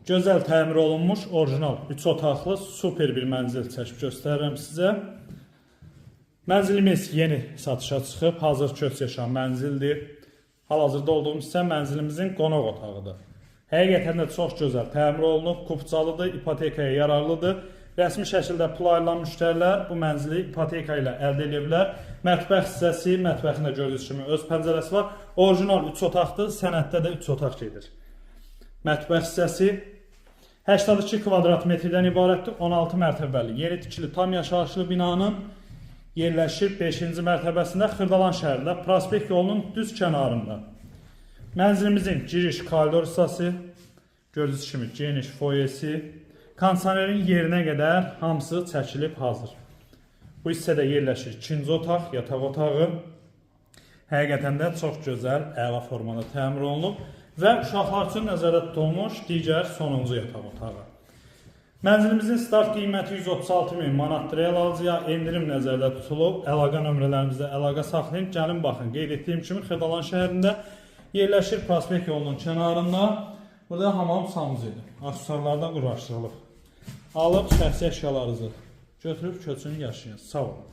Gözəl təmir olunmuş, orijinal 3 otaqlı super bir mənzil çəkib göstərirəm sizə. Mənzilimiz yeni satışa çıxıb, hazır köç yaşayan mənzildir. Hal-hazırda olduğumuz isə mənzilimizin qonaq otağıdır. Həqiqətən də çox gözəl təmir olunub, kupçalıdır, ipotekaya yararlıdır. Rəsmi şəkildə pul ayrılan müştərilər bu mənzili ipoteka ilə əldə edə bilər. Mətbəx hissəsi, mətbəxində gördüyünüz kimi öz pəncərəsi var. Orijinal 3 otaqdır, sənəddə də 3 otaq gedir. Mətbəx hissəsi 82 kvadrat metrdən ibarətdir. 16 mərtəbəli, yeni tikili tam yaşayışlı binanın yerləşir 5-ci mərtəbəsində Xırdalan şəhərində, Prospekt yolunun düz kənarında. Mənzilimizin giriş koridor hissəsi, gördüyünüz kimi geniş foyesi, kondisionerin yerinə qədər hamısı çəkilib hazır. Bu hissədə yerləşir 2-ci otaq, yataq otağı. Həqiqətən də çox gözəl, əla formada təmir olunub və uşaqlar üçün nəzərdə tutulmuş digər sonuncu yataq otağı. Mənzilimizin start qiyməti 136.000 manatdır. Real alıcıya endirim nəzərdə tutulub. Əlaqə nömrələrimizdə əlaqə saxlayın. Gəlin baxın, qeyd etdiyim kimi Xırdalan şəhərində yerləşir, Prospekt yolunun kənarında. Burada hamam samuzudur. Aksesuarlarda quraşdırılıb. Alıb şəxsi əşyalarınızı götürüb köçün yaşayın. Sağ olun.